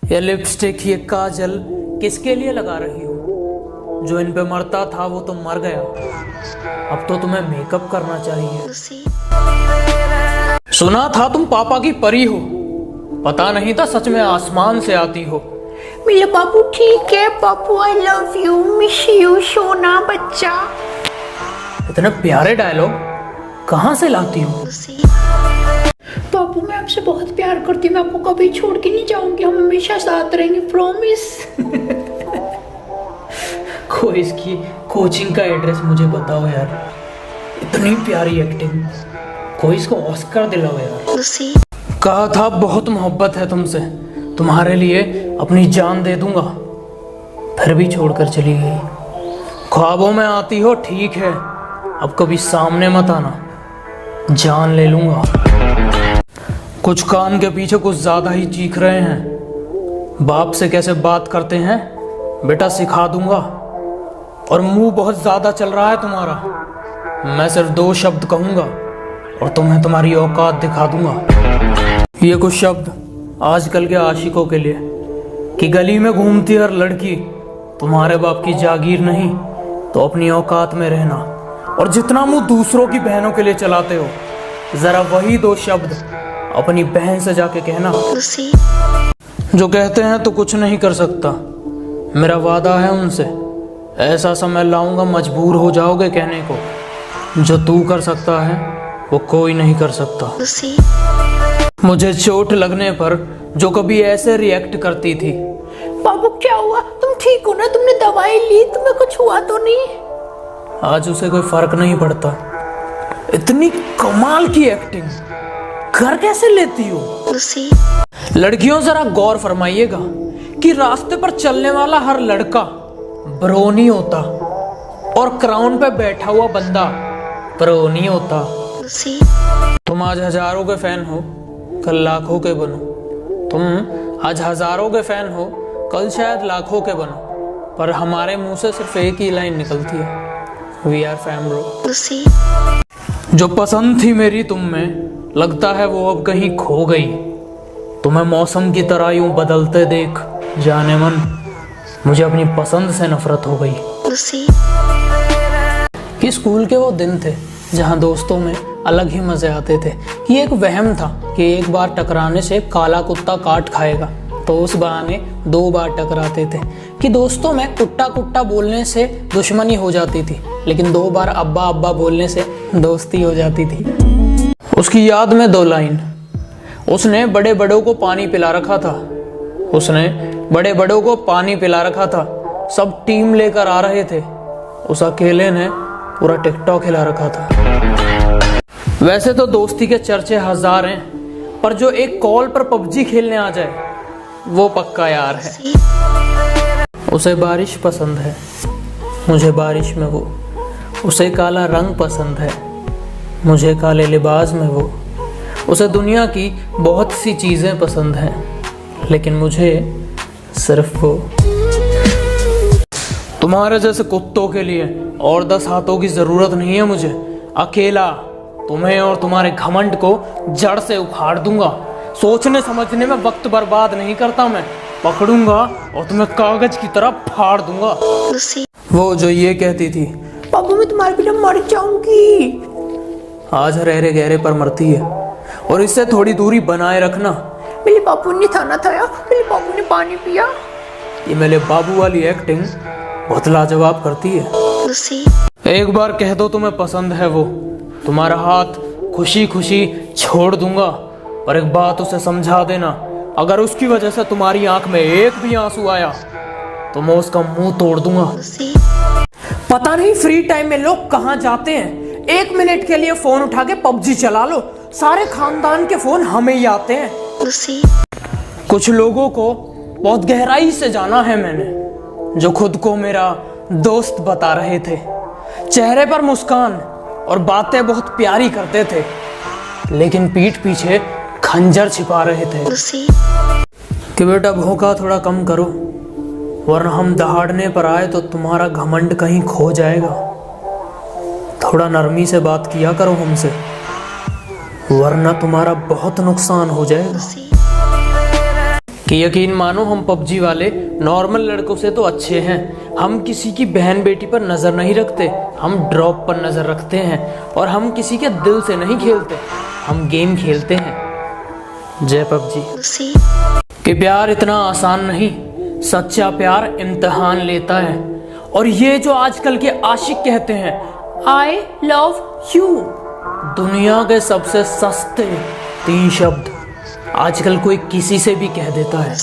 ये लिपस्टिक, ये काजल किसके लिए लगा रही हो? जो इन पे मरता था वो तो मर गया, अब तो तुम्हें मेकअप करना चाहिए। सुना था तुम पापा की परी हो, पता नहीं था सच में आसमान से आती हो। मेरे बाबू ठीक है। बाबू I love you, miss you सोना बच्चा। इतने प्यारे डायलॉग कहाँ से लाती हो? बाबू मैं आपसे बहुत प्यार करती हूँ, मैं आपको कभी छोड़ के नहीं जाऊंगी, हम हमेशा साथ रहेंगे, प्रॉमिस। कोई इसकी कोचिंग का एड्रेस मुझे बताओ यार, इतनी प्यारी एक्टिंग, कोई इसको ऑस्कर दिलाओ यार। कहा था बहुत मोहब्बत है तुमसे, तुम्हारे लिए अपनी जान दे दूंगा, फिर भी छोड़कर चली गई। ख्वाबों में आती हो ठीक है, अब कभी सामने मत आना, जान ले लूंगा। कुछ कान के पीछे कुछ ज्यादा ही चीख रहे हैं, बाप से कैसे बात करते हैं बेटा सिखा दूंगा। और मुंह बहुत ज्यादा चल रहा है तुम्हारा, मैं सिर्फ 2 शब्द कहूंगा और तुम्हें तुम्हारी औकात दिखा दूंगा। ये कुछ शब्द आजकल के आशिकों के लिए कि गली में घूमती हर लड़की तुम्हारे बाप की जागीर नहीं तो अपनी औकात में रहना, और जितना मुंह दूसरों की बहनों के लिए चलाते हो जरा वही 2 शब्द अपनी बहन से जाके कहना। जो कहते हैं तो कुछ नहीं कर सकता, मेरा वादा है उनसे, ऐसा समय लाऊंगा मजबूर हो जाओगे कहने को, जो तू कर सकता है वो कोई नहीं कर सकता। मुझे चोट लगने पर जो कभी ऐसे रिएक्ट करती थी। बाबू क्या हुआ, तुम ठीक हो ना, तुमने दवाई ली, तुम्हें कुछ हुआ तो नहीं? आज उसे कोई फर्क नहीं पड़ता। इतनी कमाल की एक्टिंग घर कैसे लेती हो? लड़कियों जरा गौर फरमाइएगा कि रास्ते पर चलने वाला हर लड़का ब्रो नहीं होता, और क्राउन पे बैठा हुआ बंदा प्रो नहीं होता। तुम आज हजारों के फैन हो, कल लाखों के बनो। तुम आज हजारों के फैन हो, कल शायद लाखों के बनो, पर हमारे मुंह से सिर्फ एक ही लाइन निकलती है, वी आर फैम ब्रो। जो पसंद थी मेरी तुम में, लगता है वो अब कहीं खो गई। तुम्हें मौसम की तरह यूं बदलते देख जाने मन, मुझे अपनी पसंद से नफरत हो गई। कि स्कूल के वो दिन थे जहां दोस्तों में अलग ही मजे आते थे। ये एक वहम था कि एक बार टकराने से काला कुत्ता काट खाएगा, तो उस बहाने 2 बार टकराते थे। कि दोस्तों में कुट्टा कुट्टा बोलने से दुश्मनी हो जाती थी, लेकिन 2 बार अब्बा अब्बा बोलने से दोस्ती हो जाती थी। उसकी याद में 2 लाइन, उसने बड़े बड़ों को पानी पिला रखा था, उसने बड़े बड़ों को पानी पिला रखा था, सब टीम लेकर आ रहे थे, उस अकेले ने पूरा टिकटॉक हिला रखा था। वैसे तो दोस्ती के चर्चे हजार हैं, पर जो एक कॉल पर पबजी खेलने आ जाए वो पक्का यार है। उसे बारिश पसंद है, मुझे बारिश में वो, उसे काला रंग पसंद है, मुझे काले लिबास में वो, उसे दुनिया की बहुत सी चीजें पसंद हैं, लेकिन मुझे सिर्फ वो। तुम्हारे जैसे कुत्तों के लिए और 10 हाथों की जरूरत नहीं है मुझे, अकेला तुम्हें और तुम्हारे घमंड को जड़ से उखाड़ दूंगा। सोचने समझने में वक्त बर्बाद नहीं करता मैं, पकड़ूंगा और तुम्हें कागज की तरह फाड़ दूंगा। वो जो ये कहती थी, बाबू मैं तुम्हारे बिना मर जाऊंगी, आज रहरे गहरे पर मरती है, और इससे थोड़ी दूरी बनाए रखना। मेरे बाबू ने खाना खाया, मेरे बाबू ने पानी पिया। ये मेरे बाबू वाली एक्टिंग बहुत लाजवाब करती है। एक बार कह दो तुम्हें पसंद है वो, तुम्हारा हाथ खुशी खुशी छोड़ दूंगा, पर एक बात उसे समझा देना, अगर उसकी वजह से तुम्हारी आंख में एक भी आंसू आया तो मैं उसका मुंह तोड़ दूंगा। पता नहीं फ्री टाइम में लोग कहाँ जाते हैं, 1 मिनट के लिए फोन उठा के पबजी चला लो, सारे खानदान के फोन हमें ही आते हैं। कुछ लोगों को बहुत गहराई से जाना है मैंने, जो खुद को मेरा दोस्त बता रहे थे, चेहरे पर मुस्कान और बातें बहुत प्यारी करते थे, लेकिन पीठ पीछे खंजर छिपा रहे थे। कि बेटा भौंका थोड़ा कम करो, वरना हम दहाड़ने पर आए तो तुम्हारा घमंड कहीं खो जाएगा। थोड़ा नरमी से बात किया करो हमसे, वरना तुम्हारा बहुत नुकसान हो जाएगा। कि यकीन मानो हम पबजी वाले नॉर्मल लड़कों से तो अच्छे हैं। हम किसी की बहन बेटी पर नजर नहीं रखते, हम ड्रॉप पर नजर रखते हैं। और हम किसी के दिल से नहीं खेलते, हम गेम खेलते हैं। जय पबजी। कि प्यार इतना आसान नहीं, सच्चा प्यार इम्तिहान लेता है। और ये जो आजकल के आशिक कहते हैं आई लव यू, दुनिया के सबसे सस्ते 3 शब्द आजकल कोई किसी से भी कह देता है।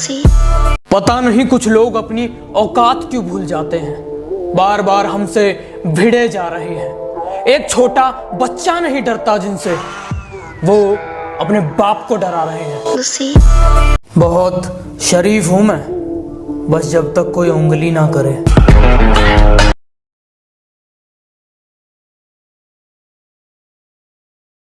पता नहीं कुछ लोग अपनी औकात क्यों भूल जाते हैं, बार बार हमसे भिड़े जा रहे हैं। एक छोटा बच्चा नहीं डरता जिनसे, वो अपने बाप को डरा रहे हैं। बहुत शरीफ हूं मैं, बस जब तक कोई उंगली ना करे।